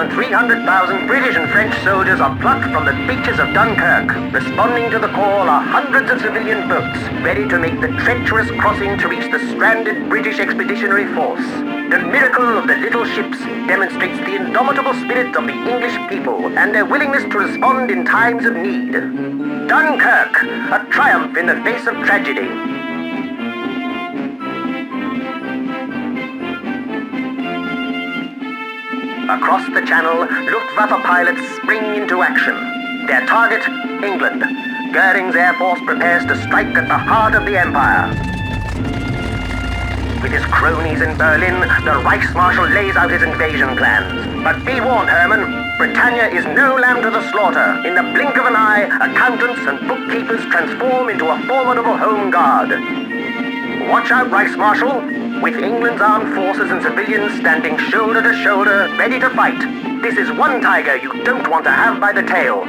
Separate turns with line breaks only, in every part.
than 300,000 British and French soldiers are plucked from the beaches of Dunkirk. Responding to the call are hundreds of civilian boats, ready to make the treacherous crossing to reach the stranded British expeditionary force. The miracle of the little ships demonstrates the indomitable spirit of the English people and their willingness to respond in times of need. Dunkirk, a triumph in the face of tragedy. Across the Channel, Luftwaffe pilots spring into action. Their target, England. Goering's Air Force prepares to strike at the heart of the Empire. With his cronies in Berlin, the Reichsmarshal lays out his invasion plans. But be warned, Hermann, Britannia is no lamb to the slaughter. In the blink of an eye, accountants and bookkeepers transform into a formidable home guard. Watch out, Reichsmarshal. With England's armed forces and civilians standing shoulder to shoulder, ready to fight, this is one tiger you don't want to have by the tail.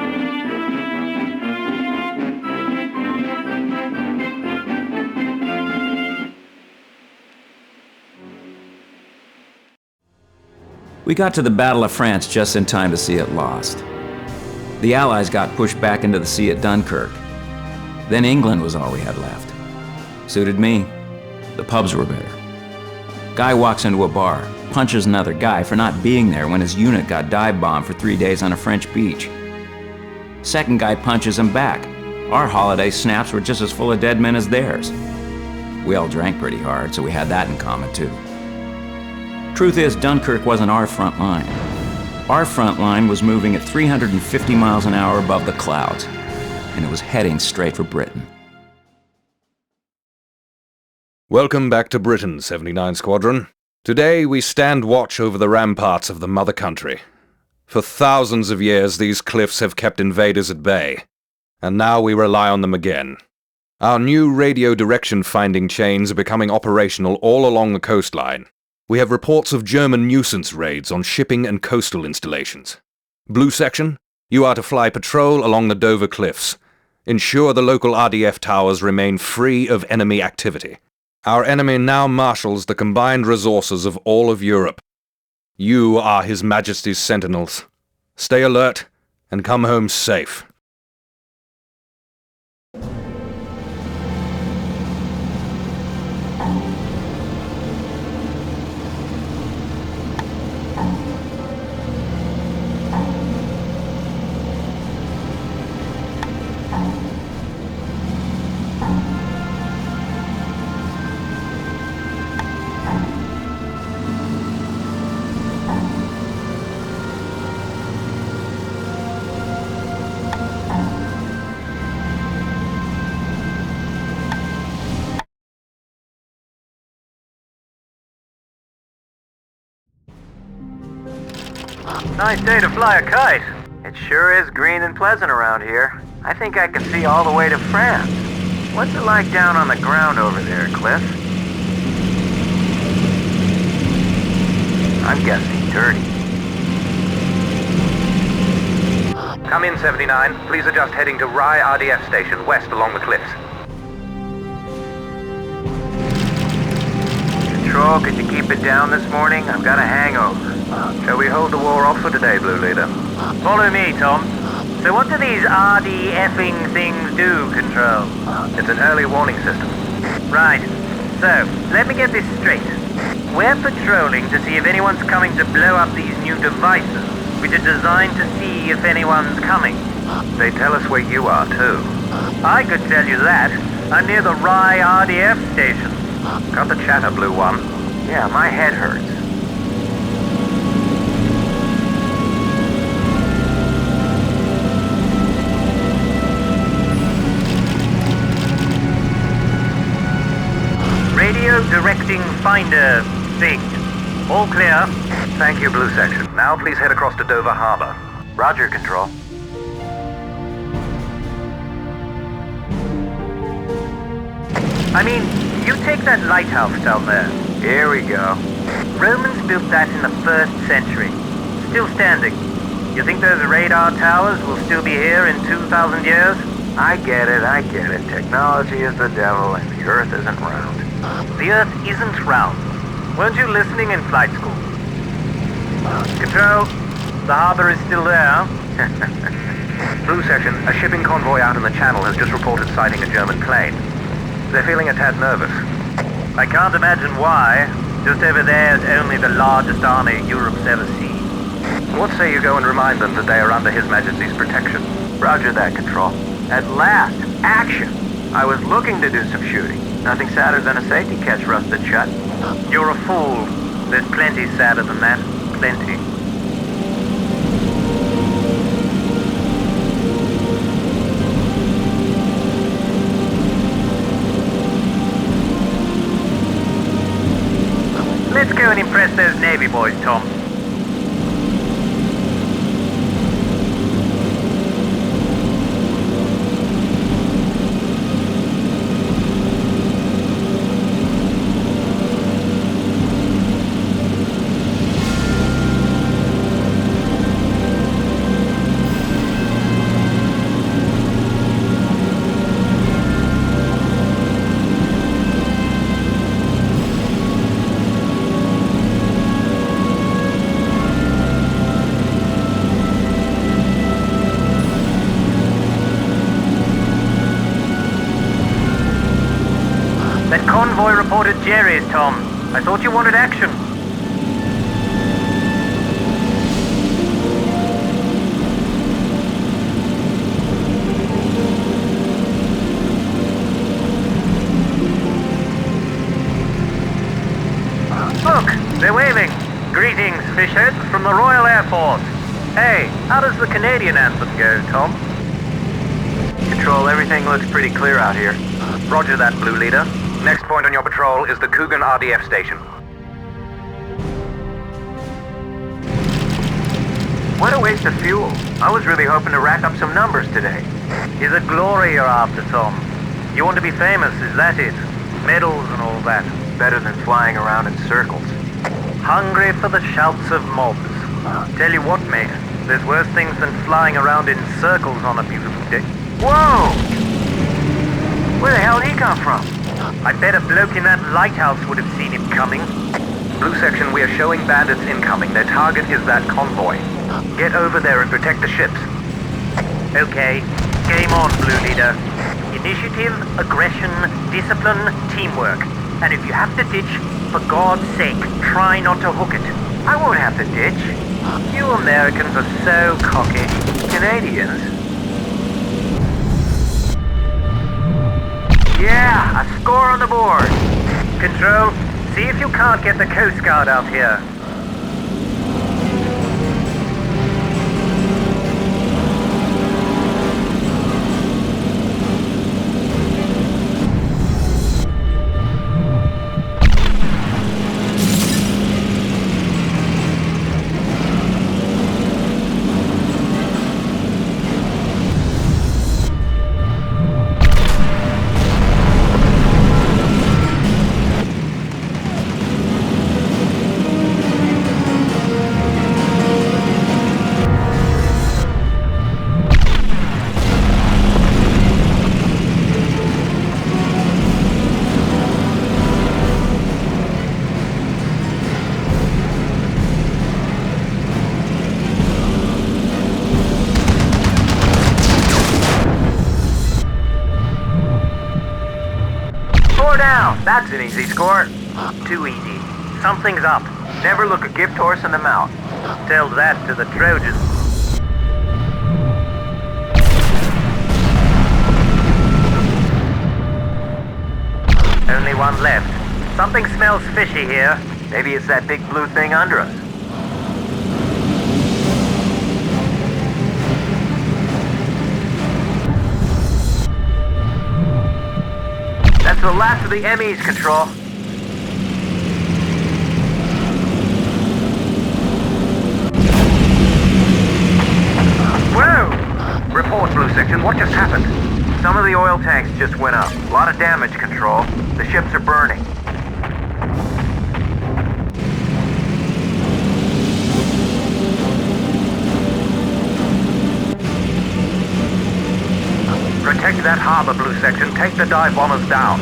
We got to the Battle of France just in time to see it lost. The Allies got pushed back into the sea at Dunkirk. Then England was all we had left. Suited me. The pubs were better. Guy walks into a bar, punches another guy for not being there when his unit got dive-bombed for 3 days on a French beach. Second guy punches him back. Our holiday snaps were just as full of dead men as theirs. We all drank pretty hard, so we had that in common too. Truth is, Dunkirk wasn't our front line. Our front line was moving at 350 miles an hour above the clouds, and it was heading straight for Britain.
Welcome back to Britain, 79 Squadron. Today we stand watch over the ramparts of the mother country. For thousands of years these cliffs have kept invaders at bay, and now we rely on them again. Our new radio direction finding chains are becoming operational all along the coastline. We have reports of German nuisance raids on shipping and coastal installations. Blue Section, you are to fly patrol along the Dover Cliffs. Ensure the local RDF towers remain free of enemy activity. Our enemy now marshals the combined resources of all of Europe. You are His Majesty's sentinels. Stay alert and come home safe.
Nice day to fly a kite. It sure is green and pleasant around here. I think I can see all the way to France. What's it like down on the ground over there, Cliff? I'm guessing dirty. Come in, 79. Please adjust heading to Rye RDF station west along the cliffs. Control, could you keep it down this morning? I've got a hangover. Shall we hold the war off for today, Blue Leader? Follow me, Tom. So what do these RDFing things do, Control? It's an early warning system. Right. So, let me get this straight. We're patrolling to see if anyone's coming to blow up these new devices, which are designed to see if anyone's coming. They tell us where you are, too. I could tell you that. I'm near the Rye RDF station. Got the chatter, Blue One. Yeah, my head hurts. Radio directing finder thing. All clear. Thank you, Blue Section. Now please head across to Dover Harbor. Roger, Control. I mean, you take that lighthouse down there. Here we go. Romans built that in the 1st century. Still standing. You think those radar towers will still be here in 2,000 years? I get it. Technology is the devil and the Earth isn't round. The Earth isn't round. Weren't you listening in flight school? Control, The harbor is still there.
Blue Section, a shipping convoy out in the channel has just reported sighting a German plane. They're feeling a tad nervous.
I can't imagine why. Just over there is only the largest army Europe's ever seen.
What say you go and remind them that they are under His Majesty's protection?
Roger that, Control. At last, action! I was looking to do some shooting. Nothing sadder than a safety catch rusted shut. You're a fool. There's plenty sadder than that. Plenty. Let's go and impress those Navy boys, Tom. That convoy reported Jerry's, Tom. I thought you wanted action. Look, they're waving. Greetings, fishheads from the Royal Air Force. Hey, how does the Canadian anthem go, Tom?
Control, everything looks pretty clear out here.
Roger that, Blue Leader.
Next point on your patrol is the Coogan RDF station.
What a waste of fuel. I was really hoping to rack up some numbers today. Is it glory you're after, Tom? You want to be famous, is that it? Medals and all that. Better than flying around in circles. Hungry for the shouts of mobs. Tell you what, mate, there's worse things than flying around in circles on a beautiful day. Whoa! Where the hell did he come from? I bet a bloke in that lighthouse would have seen him coming.
Blue Section, we are showing bandits incoming. Their target is that convoy. Get over there and protect the ships.
Okay, game on, Blue Leader. Initiative, aggression, discipline, teamwork. And if you have to ditch, for God's sake, try not to hook it. I won't have to ditch. You Americans are so cocky. Canadians? Yeah, a score on the board. Control, see if you can't get the Coast Guard out here. That's an easy score. Too easy. Something's up. Never look a gift horse in the mouth. Tell that to the Trojans. Only one left. Something smells fishy here. Maybe it's that big blue thing under us. That's the last of the MEs, Control. Whoa!
Report, Blue Section. What just happened?
Some of the oil tanks just went up. A lot of damage, Control. The ships are burning.
Protect that harbor, Blue Section. Take the dive bombers down.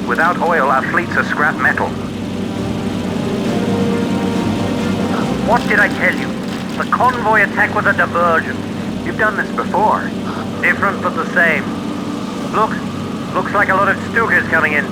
Without oil, our fleets are scrap metal. What did I tell you? The convoy attack was a diversion. You've done this before. Different but the same. Looks like a lot of Stukas coming in.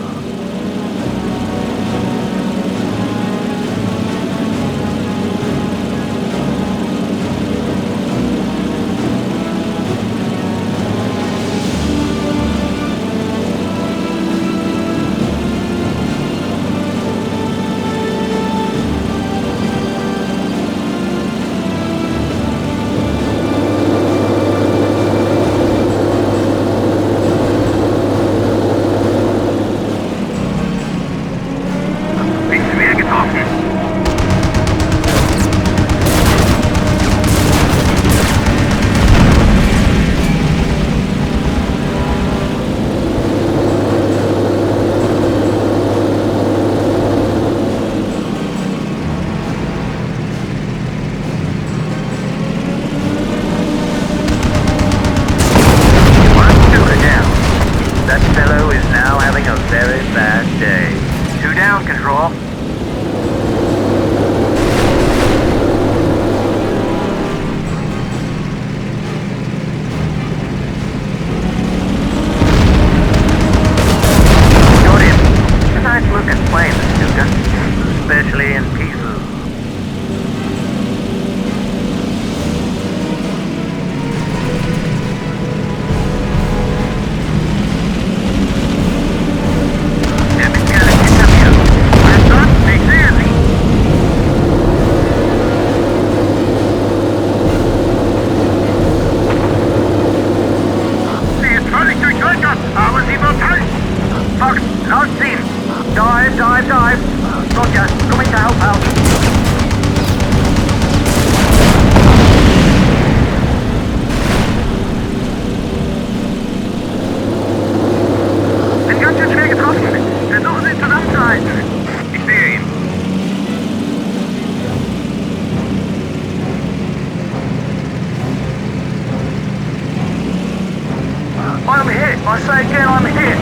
I'm hit. I say again, I'm hit.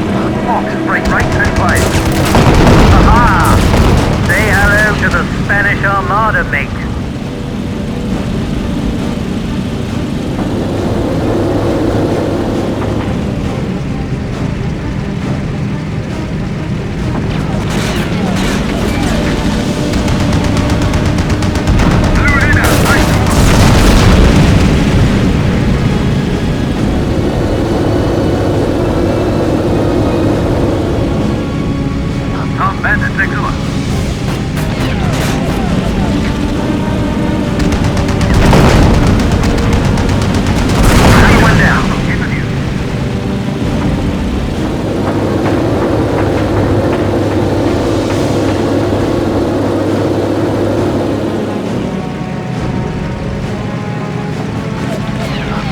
Fox, break rates in place. Aha! Say hello to the Spanish Armada, mate.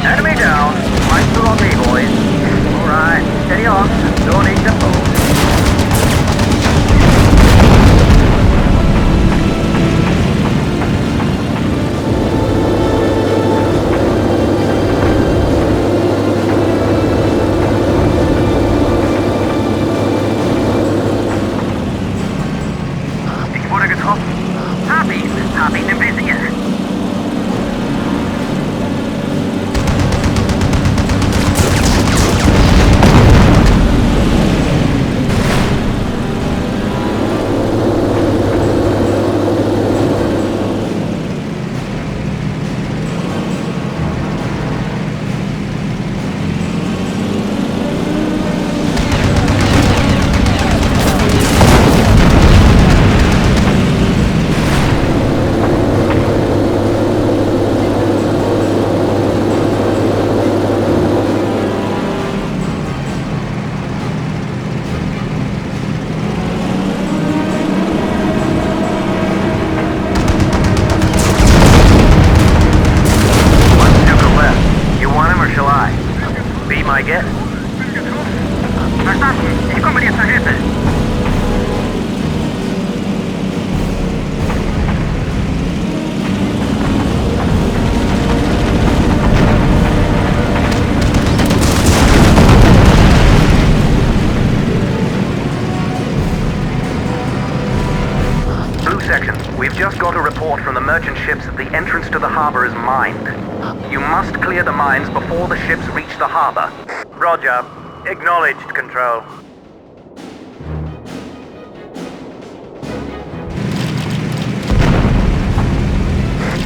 Enemy down. Lights still on me, boys. Alright, steady on. Don't need to move. Ich wurde getroffen. Hab ihn im Visier. section. We've just got a report from the merchant ships that the entrance to the harbor is mined. You must clear the mines before the ships reach the harbor. Roger. Acknowledged, Control.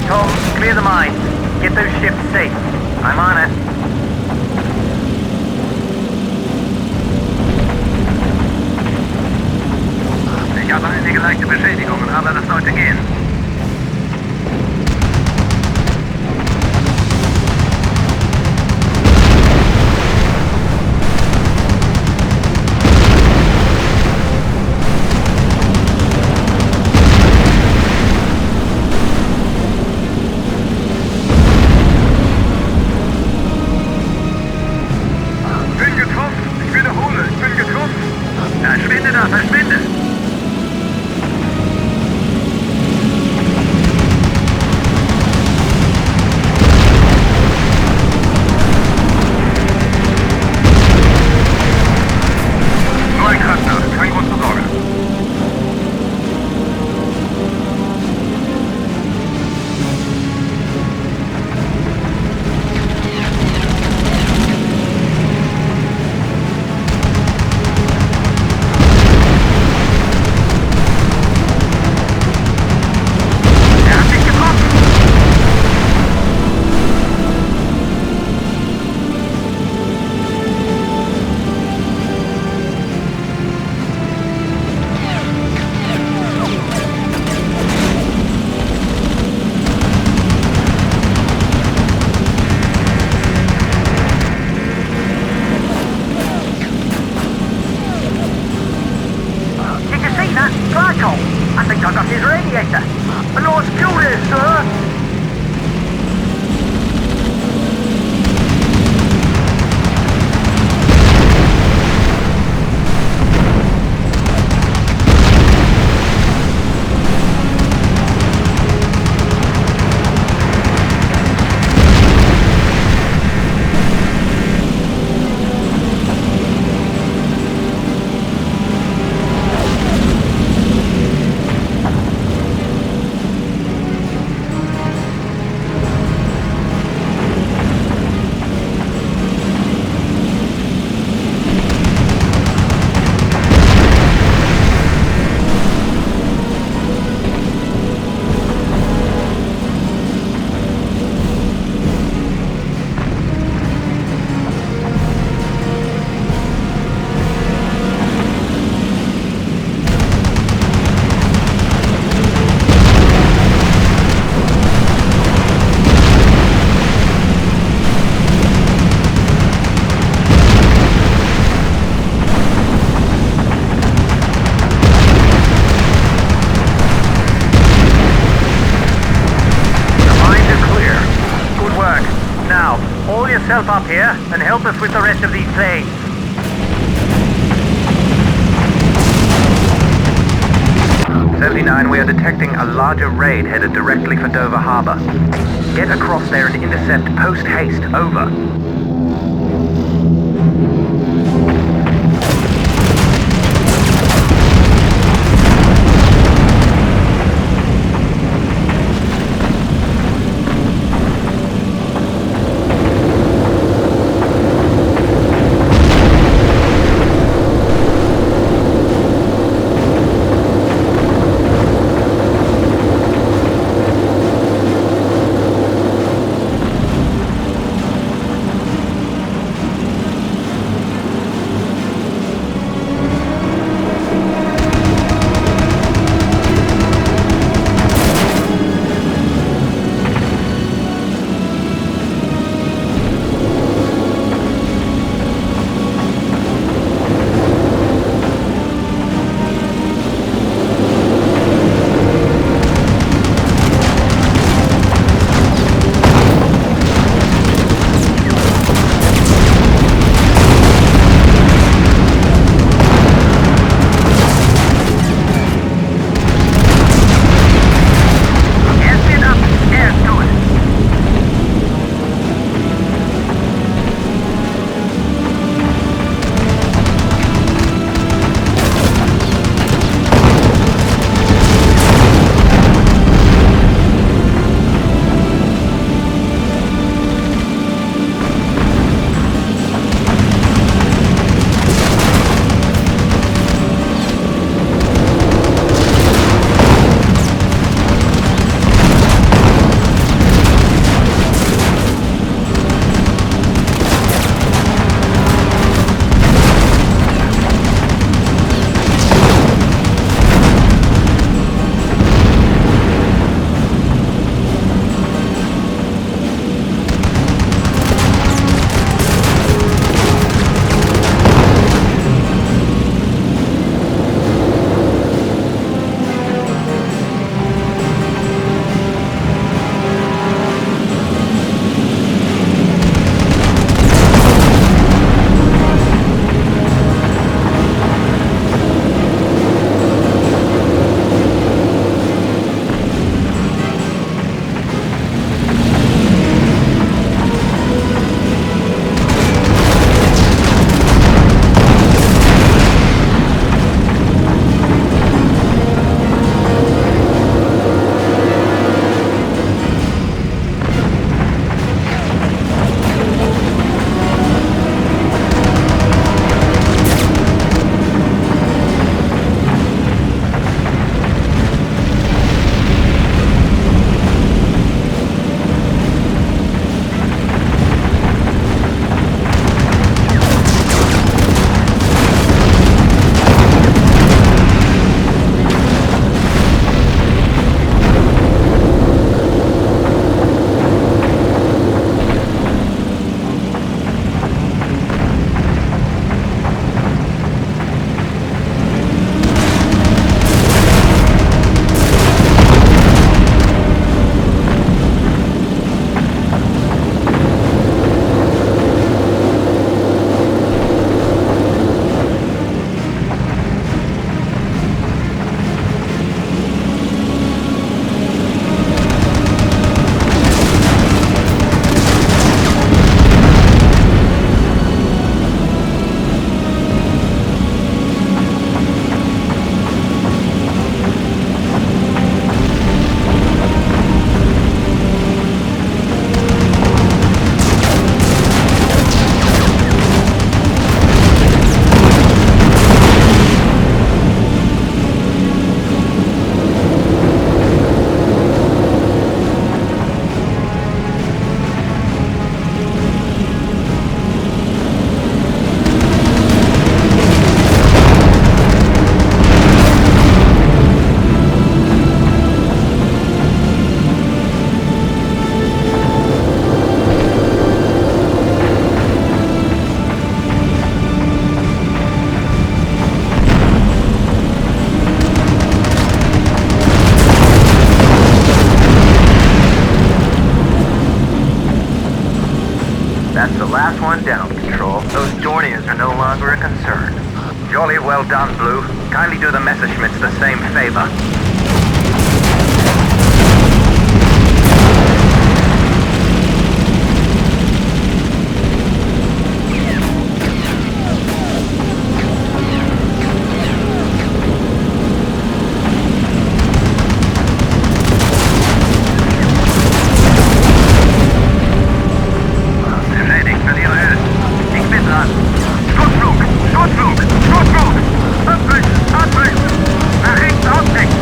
Tom, clear the mines. Get those ships safe. I'm on it. Ich habe einige leichte Beschädigungen, aber das sollte gehen. Verschwinde da, verschwinde! Nur ein Kratzer, kein Grund zur Sorge. I think I got his radiator. A nice fuel there, sir. Haul yourself up here and help us with the rest of these planes. We are detecting a larger raid headed directly for Dover Harbor. Get across there and intercept post-haste. Over. one down, Control. Those Dorniers are no longer a concern.
Jolly well done, Blue. Kindly do the Messerschmitts the same favor.
Ready für die Höhe. Ich bin dran. Sturzflug! Sturzflug! Sturzflug! Abbrüchen! Abbrüchen! Nach rechts ausdecken!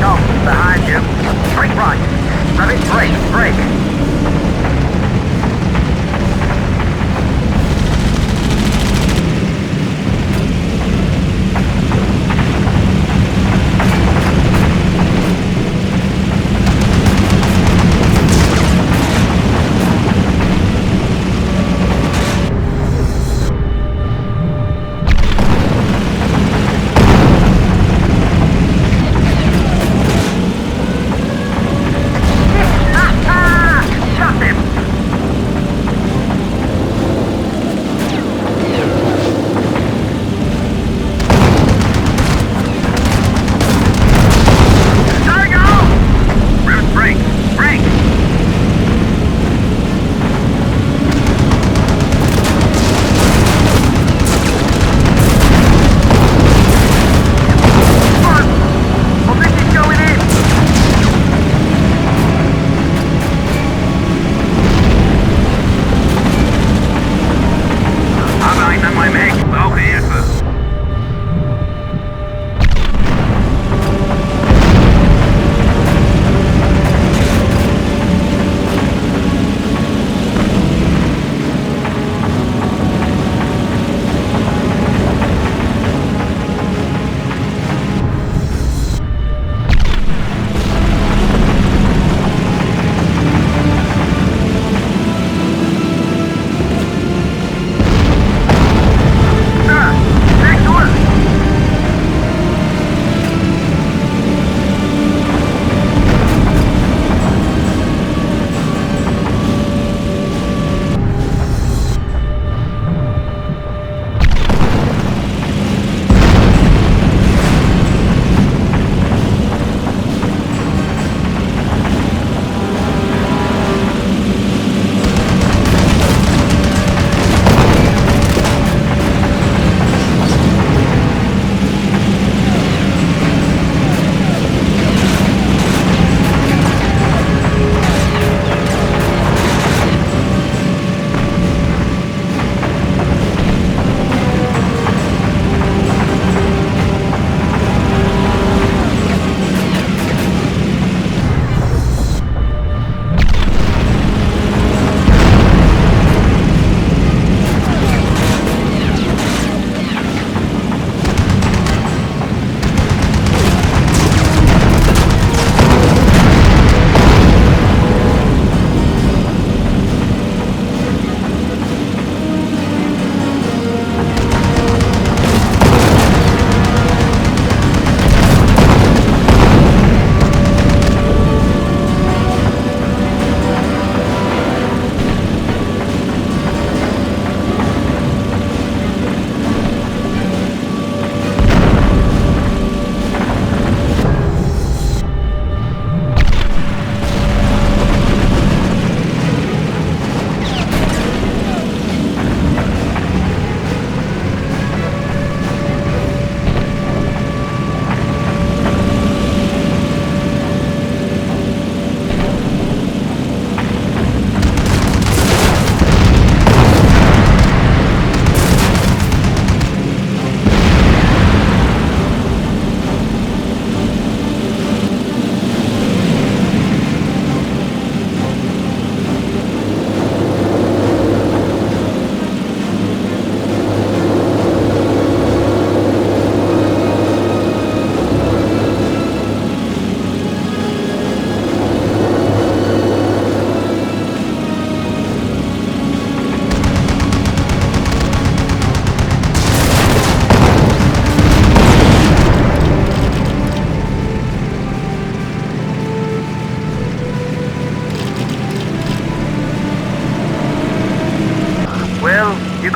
Tom, behind you. Brake right. Rabbit, brake, brake.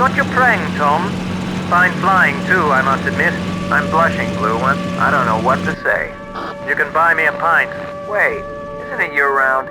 got your prang, Tom. Fine flying, too, I must admit. I'm blushing, Blue One. I don't know what to say. You can buy me a pint. Wait, isn't it year-round?